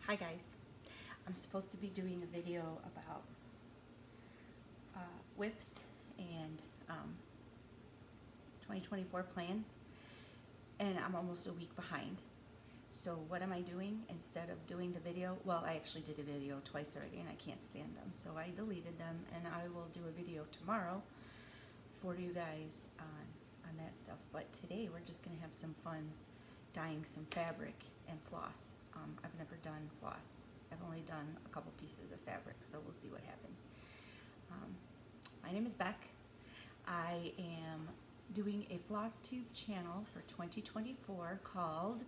Hi guys, I'm supposed to be doing a video about whips and 2024 plans, and I'm almost a week behind. So what am I doing? Instead of doing the video, well, I actually did a video twice already and I can't stand them, so I deleted them, and I will do a video tomorrow for you guys on that stuff. But today we're just gonna have some fun dyeing some fabric and floss. I've never done floss. I've only done a couple pieces of fabric, so we'll see what happens. My name is Beck. I am doing a Flosstube channel for 2024 called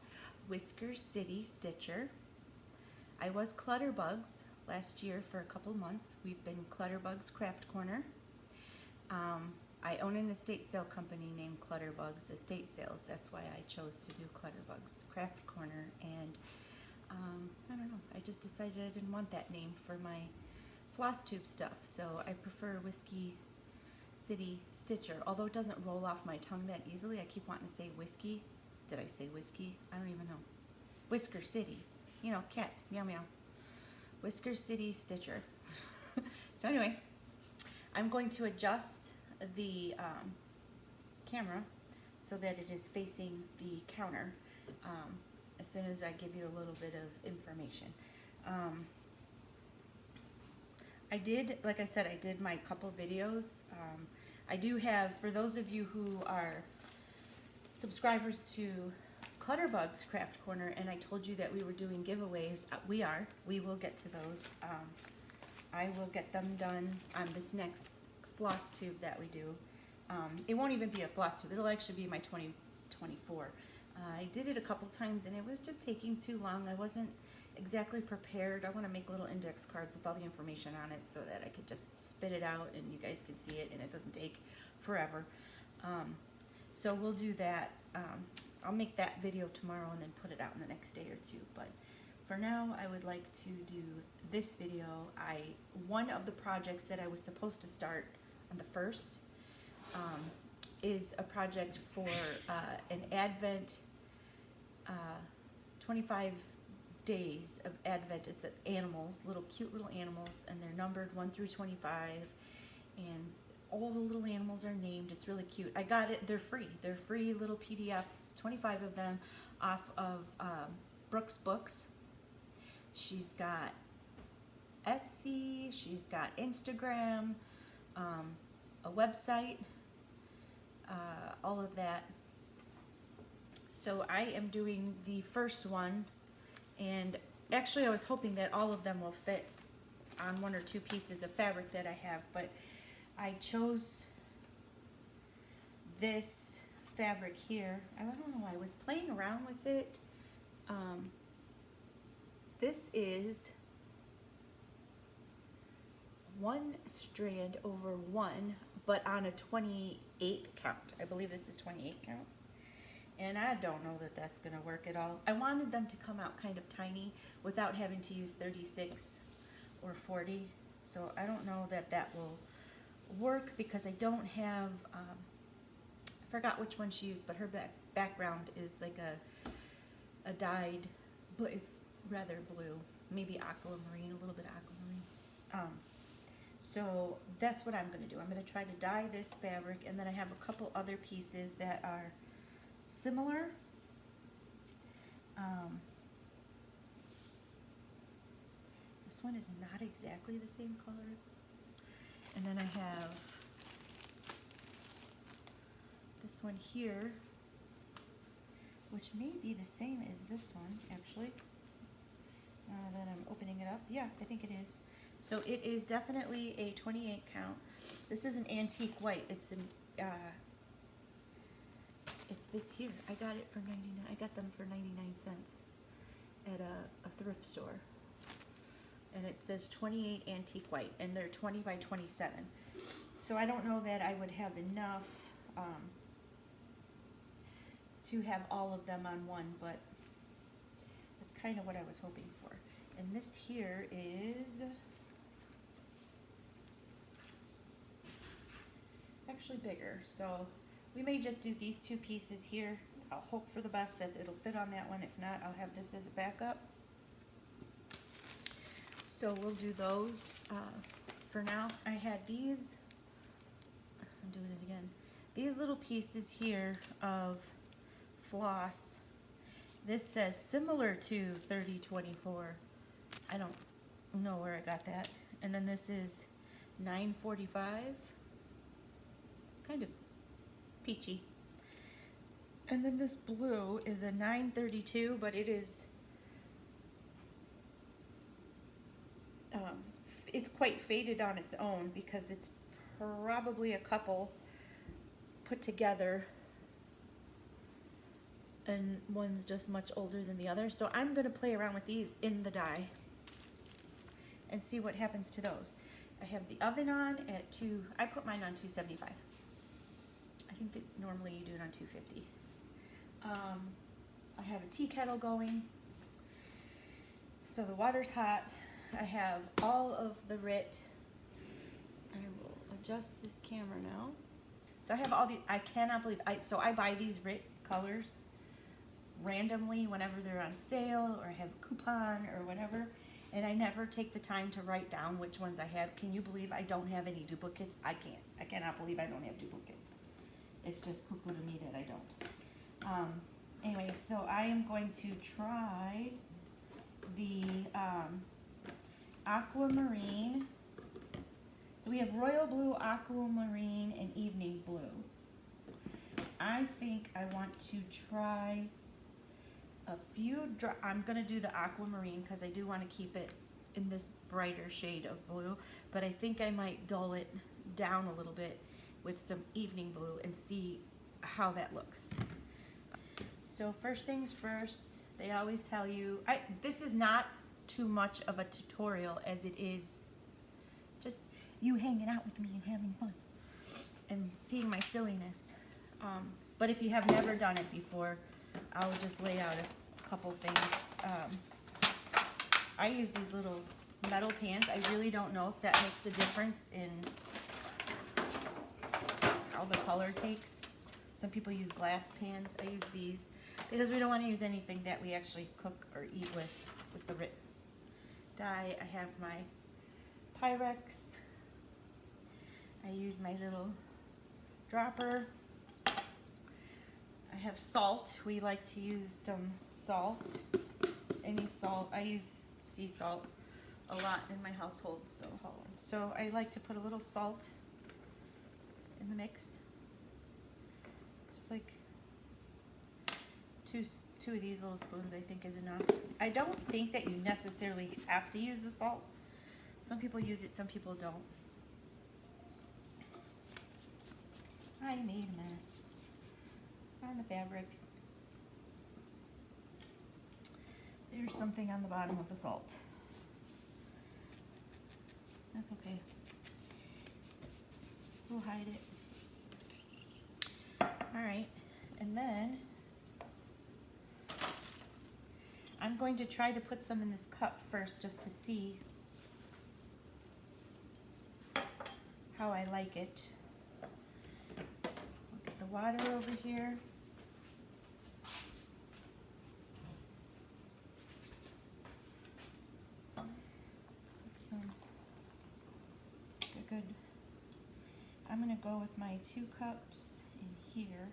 Whisker City Stitcher. I was Clutterbugs last year for a couple months. We've been Clutterbugs sCraftCorner. I own an estate sale company named Clutterbugs Estate Sales. That's why I chose to do Clutterbugs sCraftCorner, and I don't know, I just decided I didn't want that name for my Flosstube stuff, so I prefer Whiskey City Stitcher, although it doesn't roll off my tongue that easily. I keep wanting to say whiskey. Did I say whiskey? I don't even know. Whisker City. You know, cats. Meow meow. Whisker City Stitcher. So anyway, I'm going to adjust the camera so that it is facing the counter as soon as I give you a little bit of information. I did, like I said, I did my couple videos. I do have, for those of you who are subscribers to Clutterbugs sCraftCorner, and I told you that we were doing giveaways, we will get to those. I will get them done on this next floss tube that we do. It won't even be a floss tube, it'll actually be my 2024. I did it a couple times and it was just taking too long. I wasn't exactly prepared. I want to make little index cards with all the information on it so that I could just spit it out and you guys can see it and it doesn't take forever. So we'll do that. I'll make that video tomorrow and then put it out in the next day or two. But for now, I would like to do this video. One of the projects that I was supposed to start on the 1st is a project for an Advent, 25 days of Advent. It's animals, little cute little animals, and they're numbered 1 through 25, and all the little animals are named. It's really cute. I got it, they're free. They're free little PDFs, 25 of them, off of Brooks Books. She's got Etsy, she's got Instagram, a website, all of that. So I am doing the first one, and actually I was hoping that all of them will fit on 1 or 2 pieces of fabric that I have, but I chose this fabric here. I don't know, I was playing around with it. This is 1 strand over 1, but on a 28 count. I believe this is 28 count. And I don't know that that's going to work at all. I wanted them to come out kind of tiny without having to use 36 or 40. So I don't know that that will work because I don't have, I forgot which one she used, but her background is like a dyed, but it's rather blue, maybe aquamarine, a little bit aquamarine. So that's what I'm going to do. I'm going to try to dye this fabric, and then I have a couple other pieces that are similar. This one is not exactly the same color. And then I have this one here, which may be the same as this one, actually. That I'm opening it up. Yeah, I think it is. So it is definitely a 28 count. This is an antique white. It's an it's this here. I got it for 99. I got them for 99 cents at a thrift store. And it says 28 antique white, and they're 20 by 27. So I don't know that I would have enough to have all of them on one, but that's kind of what I was hoping for. And this here is actually bigger, so we may just do these 2 pieces here. I'll hope for the best that it'll fit on that one. If not, I'll have this as a backup. So we'll do those for now. I had these, I'm doing it again, these little pieces here of floss. This says similar to 3024. I don't know where I got that. And then this is 945. It's kind of peachy. And then this blue is a 932, but it is it's quite faded on its own because it's probably a couple put together, and one's just much older than the other. So I'm going to play around with these in the dye and see what happens to those. I have the oven on at I put mine on 275. I think that normally you do it on 250. I have a tea kettle going, so the water's hot. I have all of the RIT. I will adjust this camera now. So I have all the, I cannot believe, so I buy these RIT colors randomly whenever they're on sale or I have a coupon or whatever, and I never take the time to write down which ones I have. Can you believe I don't have any duplicates? I can't. I cannot believe I don't have duplicates. It's just cuckoo to me that I don't. Anyway, so I am going to try the aquamarine. So we have royal blue, aquamarine, and evening blue. I think I want to try a few, I'm going to do the aquamarine because I do want to keep it in this brighter shade of blue, but I think I might dull it down a little bit with some evening blue and see how that looks. So first things first, they always tell you, this is not too much of a tutorial as it is just you hanging out with me and having fun and seeing my silliness. But if you have never done it before, I'll just lay out a couple things. I use these little metal pans. I really don't know if that makes a difference in how the color takes. Some people use glass pans. I use these because we don't want to use anything that we actually cook or eat with the RIT dye. I have my Pyrex. I use my little dropper. I have salt. We like to use some salt. Any salt. I use sea salt a lot in my household. So I like to put a little salt in the mix. Just like two of these little spoons I think is enough. I don't think that you necessarily have to use the salt. Some people use it, some people don't. I made a mess on the fabric. There's something on the bottom of the salt. That's okay. We'll hide it. Alright, and then I'm going to try to put some in this cup first just to see how I like it. Look at the water over here. Put some good. I'm going to go with my 2 cups in here,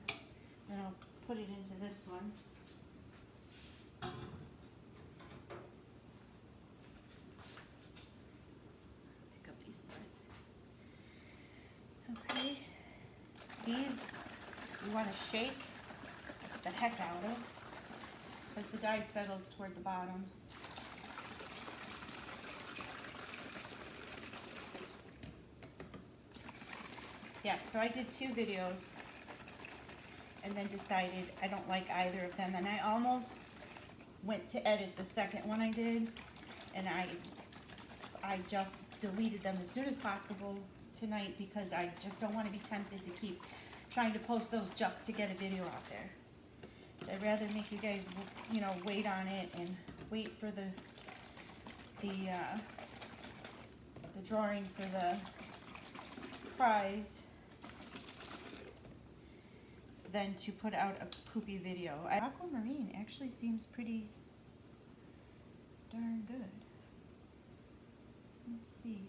then I'll put it into this one. Pick up these threads. Okay, these you want to shake the heck out of because the dye settles toward the bottom. Yeah, so I did 2 videos and then decided I don't like either of them, and I almost went to edit the second one I did, and I just deleted them as soon as possible tonight because I just don't want to be tempted to keep trying to post those just to get a video out there. So I'd rather make you guys, you know, wait on it and wait for the drawing for the prize than to put out a poopy video. Aquamarine actually seems pretty darn good. Let's see.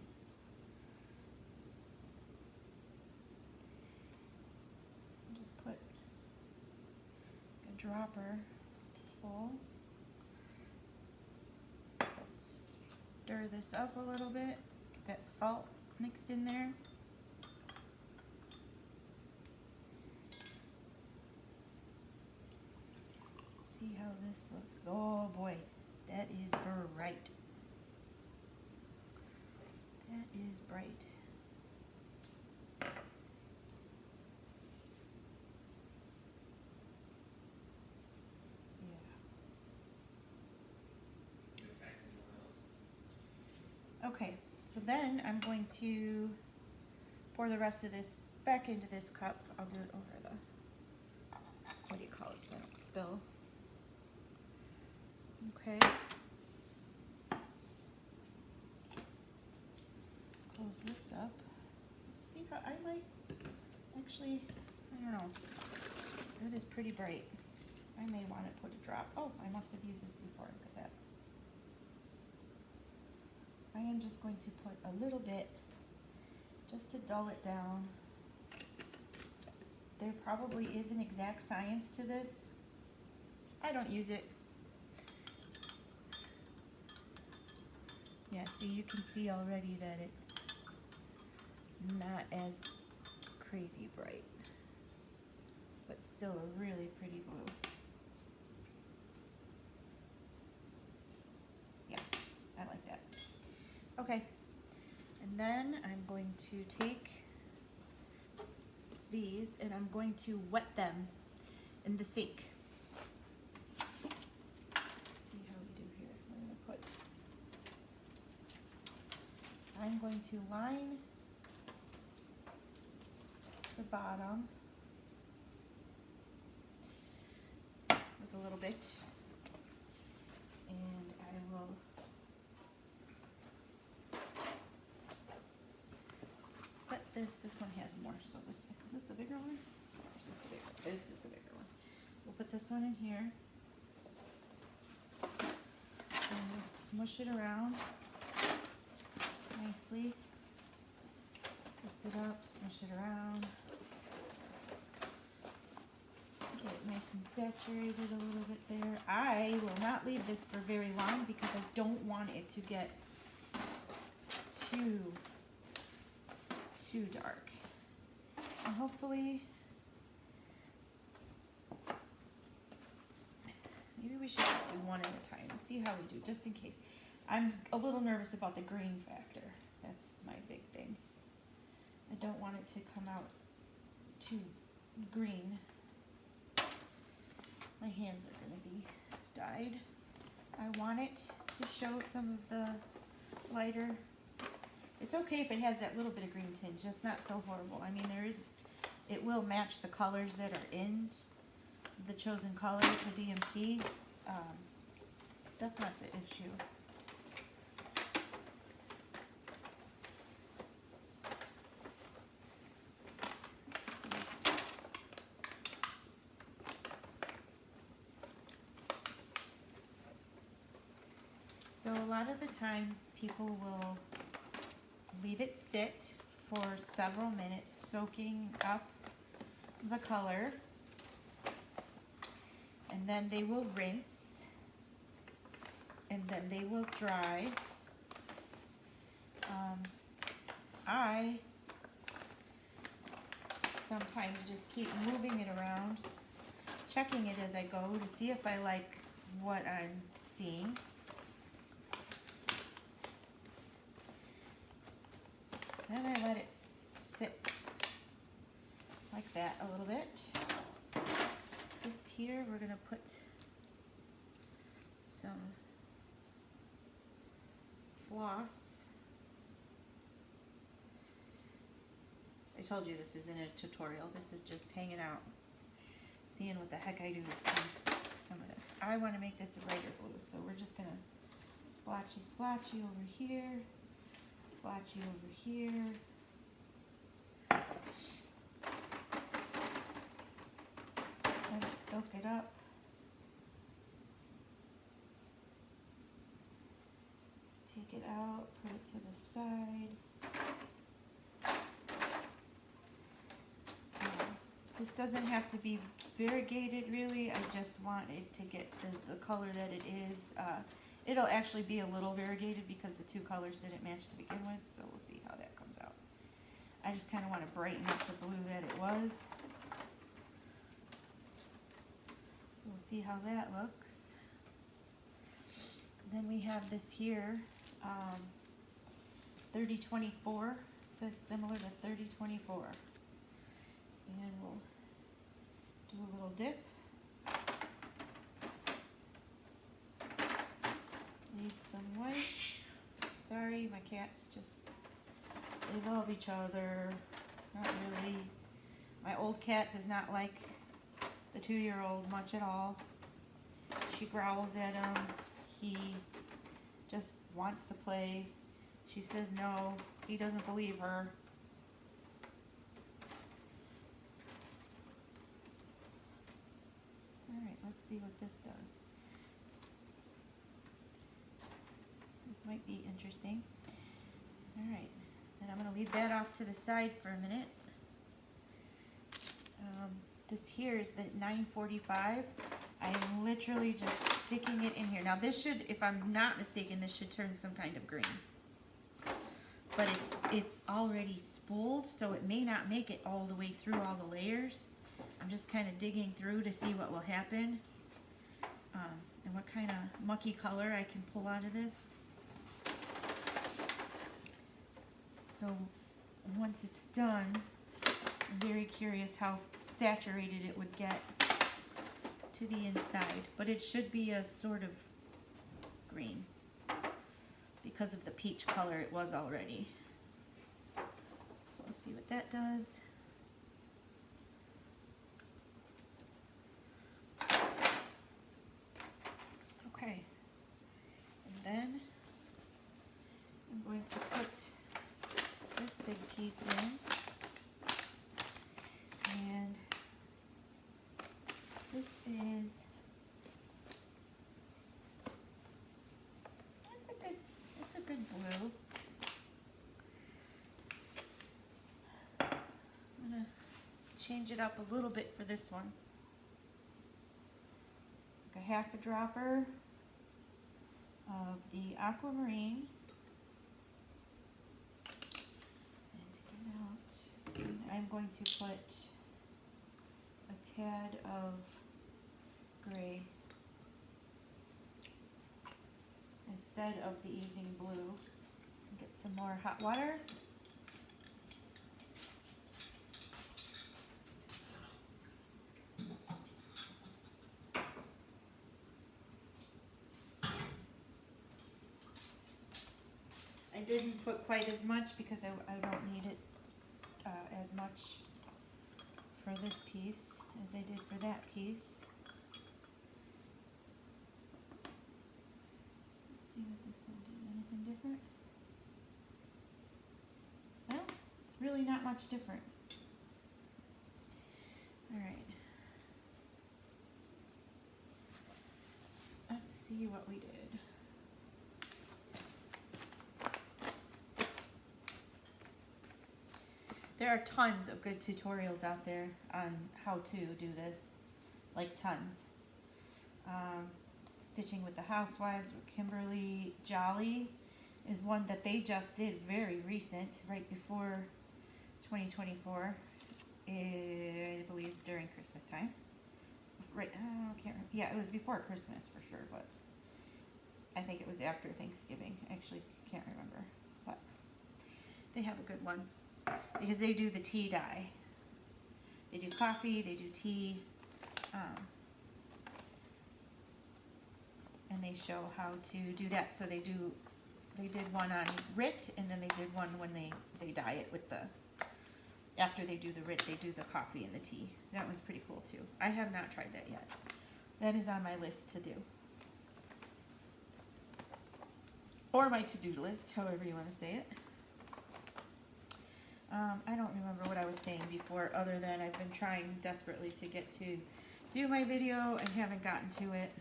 Just put a dropper full. Stir this up a little bit. Get that salt mixed in there. See how this looks. Oh boy, that is bright. That is bright. Yeah. Okay, so then I'm going to pour the rest of this back into this cup. I'll do it over the, what do you call it, so I don't spill. Okay. Close this up. Let's see how I might actually, I don't know. It is pretty bright. I may want to put a drop. Oh, I must have used this before. Look at that. I am just going to put a little bit just to dull it down. There probably is an exact science to this. I don't use it. Yeah, see, you can see already that it's not as crazy bright, but still a really pretty blue. Yeah, I like that. Okay, and then I'm going to take these and I'm going to wet them in the sink. I'm going to line the bottom with a little bit, and I will set this. This one has more, so this is this the bigger one? Or is this the bigger one? This is the bigger one. We'll put this one in here, and we'll smush it around nicely. Lift it up, smush it around. Get it nice and saturated a little bit there. I will not leave this for very long because I don't want it to get too dark. And hopefully, maybe we should just do one at a time and see how we do, just in case. I'm a little nervous about the green factor. That's my big thing. I don't want it to come out too green. My hands are going to be dyed. I want it to show some of the lighter. It's okay if it has that little bit of green tinge, just not so horrible. I mean, it will match the colors that are in the chosen color, the DMC. That's not the issue. So a lot of the times people will leave it sit for several minutes, soaking up the color, and then they will rinse, and then they will dry. I sometimes just keep moving it around, checking it as I go to see if I like what I'm seeing. Then I let it sit like that a little bit. This here, we're going to put some floss. I told you this isn't a tutorial. This is just hanging out, seeing what the heck I do with some of this. I want to make this a brighter blue, so we're just going to splotchy over here. Splotchy over here. Let it soak it up. Take take it out, put it to the side. This doesn't have to be variegated really, I just want it to get the color that it is. It'll actually be a little variegated because the two colors didn't match to begin with, so we'll see how that comes out. I just kind of want to brighten up the blue that it was. So we'll see how that looks. Then we have this here, 3024. It says similar to 3024. And we'll do a little dip. Leave some white. Sorry, my cats just, they love each other. Not really. My old cat does not like the 2-year-old much at all. She growls at him. He just wants to play. She says no. He doesn't believe her. Alright, let's see what this does. This might be interesting. Alright, then I'm going to leave that off to the side for a minute. This here is the 945. I'm literally just sticking it in here. Now this should, if I'm not mistaken, this should turn some kind of green. But it's already spooled, so it may not make it all the way through all the layers. I'm just kind of digging through to see what will happen. And what kind of mucky color I can pull out of this. So once it's done, I'm very curious how saturated it would get to the inside. But it should be a sort of green because of the peach color it was already. So let's see what that does. Okay, and then I'm going to put this big piece in, and this is, it's a good blue. I'm gonna change it up a little bit for this one. Like a half a dropper of the aquamarine. And to get out, I'm going to put a tad of gray instead of the evening blue. Get some more hot water. I didn't put quite as much because I don't need it as much for this piece as I did for that piece. Let's see what this will do. Anything different? Well, it's really not much different. Alright. Let's see what we did. There are tons of good tutorials out there on how to do this, like tons. Stitching with the Housewives with Kimberly Jolly is one that they just did, very recent, right before 2024, I believe during Christmas time. Right, I can't remember. Yeah, it was before Christmas for sure, but I think it was after Thanksgiving. Actually, can't remember, but they have a good one. Because they do the tea dye. They do coffee, they do tea, and they show how to do that. So they did one on RIT, and then they did one when they dye it with the, after they do the RIT, they do the coffee and the tea. That one's pretty cool too. I have not tried that yet. That is on my list to do. Or my to-do list, however you want to say it. I don't remember what I was saying before, other than I've been trying desperately to get to do my video and haven't gotten to it.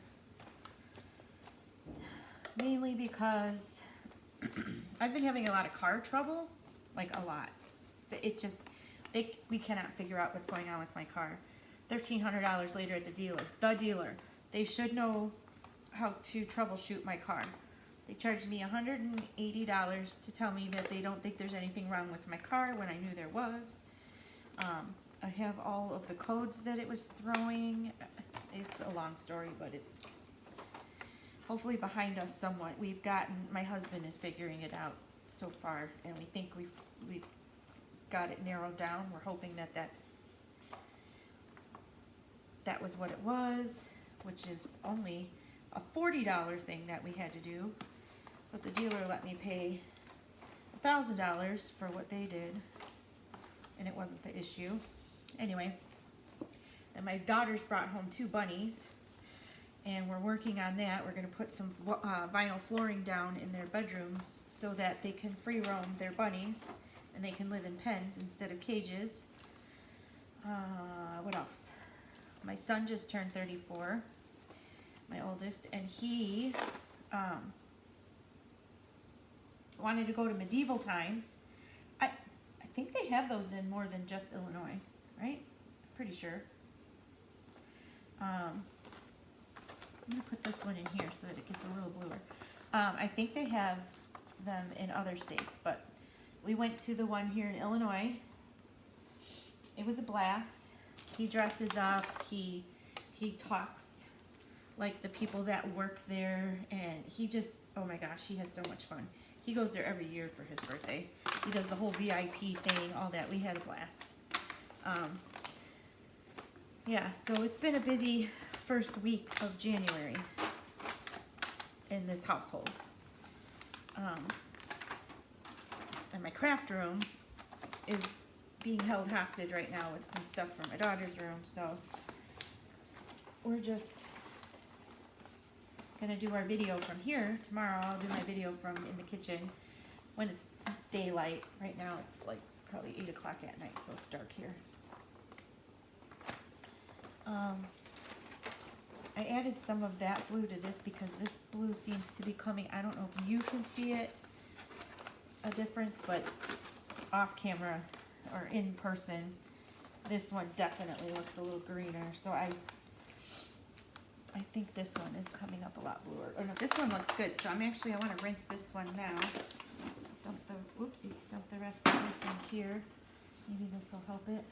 Mainly because I've been having a lot of car trouble, like a lot. It just, we cannot figure out what's going on with my car. $1,300 later at the dealer. They should know how to troubleshoot my car. They charged me $180 to tell me that they don't think there's anything wrong with my car when I knew there was. I have all of the codes that it was throwing. It's a long story, but it's hopefully behind us somewhat. My husband is figuring it out so far, and we think we've got it narrowed down. We're hoping that was what it was, which is only a $40 thing that we had to do, but the dealer let me pay $1,000 for what they did, and it wasn't the issue. Anyway, then my daughters brought home 2 bunnies, and we're working on that. We're going to put some vinyl flooring down in their bedrooms so that they can free roam their bunnies, and they can live in pens instead of cages. What else? My son just turned 34, my oldest, and he wanted to go to medieval times. I think they have those in more than just Illinois, right? Pretty sure. I'm going to put this one in here so that it gets a little bluer. I think they have them in other states, but we went to the one here in Illinois. It was a blast. He dresses up, he talks like the people that work there, and he just, oh my gosh, he has so much fun. He goes there every year for his birthday. He does the whole VIP thing, all that. We had a blast. Yeah, so it's been a busy first week of January in this household. And my craft room is being held hostage right now with some stuff from my daughter's room, so we're just gonna do our video from here. Tomorrow I'll do my video from in the kitchen when it's daylight. Right now it's like probably 8 o'clock at night, so it's dark here. I added some of that blue to this because this blue seems to be coming, I don't know if you can see it, a difference, but off camera or in person, this one definitely looks a little greener. So I think this one is coming up a lot bluer. Oh no, this one looks good. So I want to rinse this one now. Dump the rest of this in here. Maybe this will help it.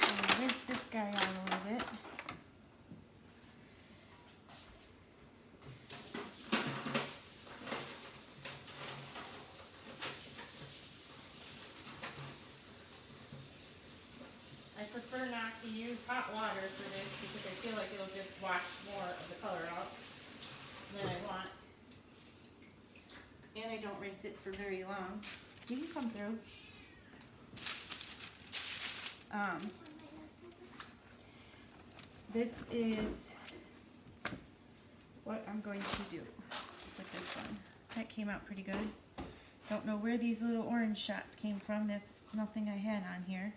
I'll rinse this guy out a little bit. I prefer not to use hot water for this because I feel like it'll just wash more of the color out than I want. And I don't rinse it for very long. You can come through. This is what I'm going to do with this one. That came out pretty good. Don't know where these little orange shots came from. That's nothing I had on here.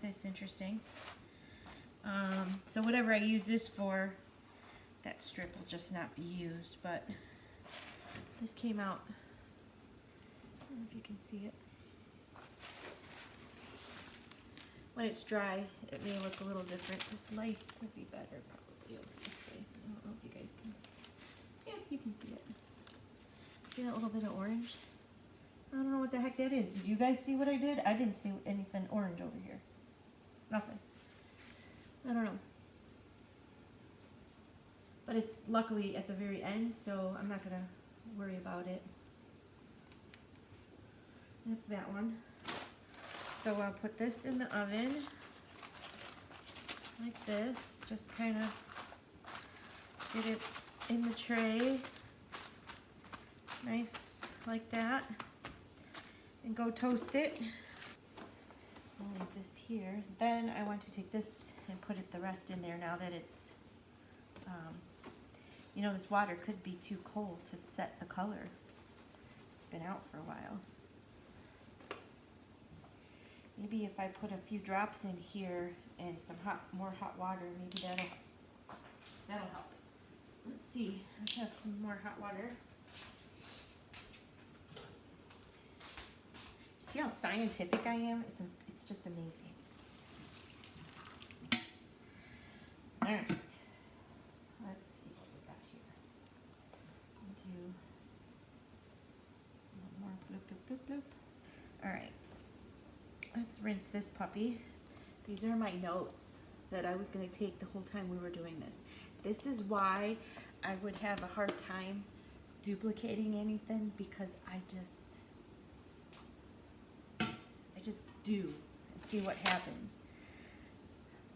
That's interesting. So whatever I use this for, that strip will just not be used, but this came out, I don't know if you can see it. When it's dry, it may look a little different. This light would be better probably over this way. I don't know if you guys can, yeah, you can see it. See that little bit of orange? I don't know what the heck that is. Did you guys see what I did? I didn't see anything orange over here. Nothing. I don't know. But it's luckily at the very end, so I'm not going to worry about it. That's that one. So I'll put this in the oven like this. Just kind of get it in the tray. Nice like that. And go toast it. I'll leave this here. Then I want to take this and put the rest in there now that it's, you know, this water could be too cold to set the color. It's been out for a while. Maybe if I put a few drops in here and some more hot water, maybe that'll That'll help. Let's see. Let's have some more hot water. See how scientific I am? It's just amazing. All right. Let's see what we got here. Do a little more bloop, bloop, bloop, bloop. All right. Let's rinse this puppy. These are my notes that I was going to take the whole time we were doing this. This is why I would have a hard time duplicating anything, because I just do and see what happens.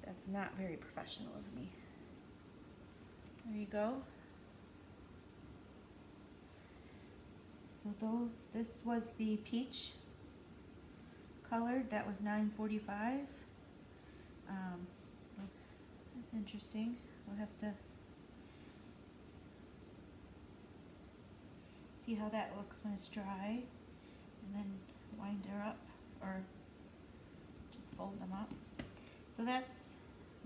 That's not very professional of me. There you go. So this was the peach colored. That was $9.45. That's interesting. We'll have to see how that looks when it's dry, and then wind her up, or just fold them up. So that's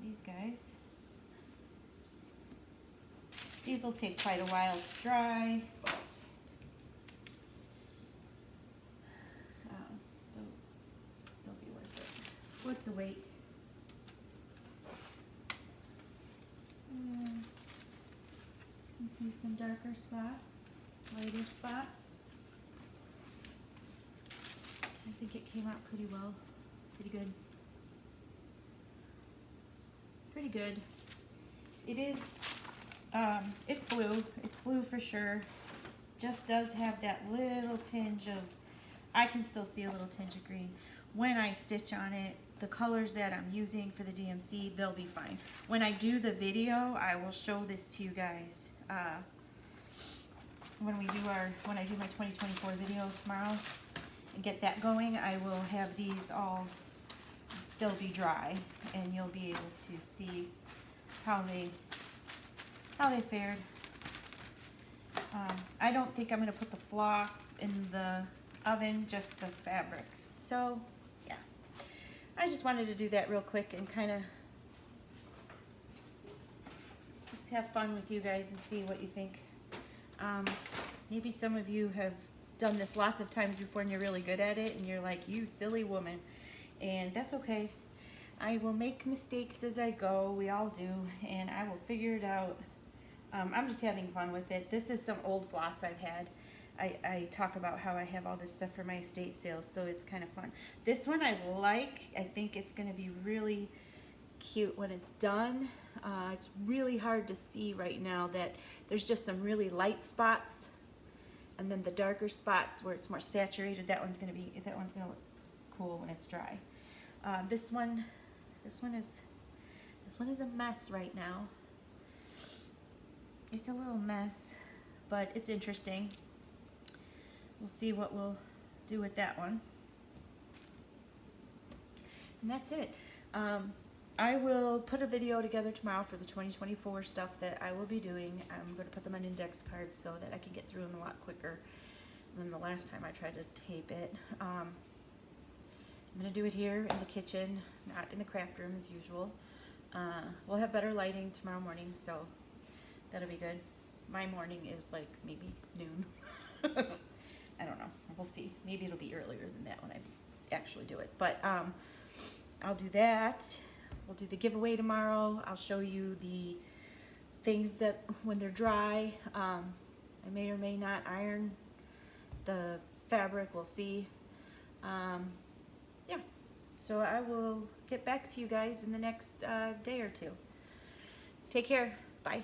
these guys. These will take quite a while to dry, but they'll be worth it. Worth the wait. You can see some darker spots, lighter spots. I think it came out pretty well, pretty good. Pretty good. It is, it's blue for sure. Just does have that little tinge of, I can still see a little tinge of green. When I stitch on it, the colors that I'm using for the DMC, they'll be fine. When I do the video, I will show this to you guys. When I do my 2024 video tomorrow and get that going, I will have these all, they'll be dry, and you'll be able to see how they fared. I don't think I'm going to put the floss in the oven, just the fabric. So yeah, I just wanted to do that real quick and kind of just have fun with you guys and see what you think. Maybe some of you have done this lots of times before and you're really good at it, and you're like, you silly woman. And that's okay. I will make mistakes as I go. We all do. And I will figure it out. I'm just having fun with it. This is some old floss I've had. I talk about how I have all this stuff for my estate sales, so it's kind of fun. This one I like. I think it's going to be really cute when it's done. It's really hard to see right now that there's just some really light spots, and then the darker spots where it's more saturated. That one's gonna look cool when it's dry. This one is a mess right now. It's a little mess, but it's interesting. We'll see what we'll do with that one. And that's it. I will put a video together tomorrow for the 2024 stuff that I will be doing. I'm going to put them on index cards so that I can get through them a lot quicker than the last time I tried to tape it. I'm going to do it here in the kitchen, not in the craft room as usual. We'll have better lighting tomorrow morning, so that'll be good. My morning is like maybe noon. I don't know. We'll see. Maybe it'll be earlier than that when I actually do it. But I'll do that. We'll do the giveaway tomorrow. I'll show you the things that when they're dry. I may or may not iron the fabric. We'll see. Yeah. So I will get back to you guys in the next day or two. Take care. Bye.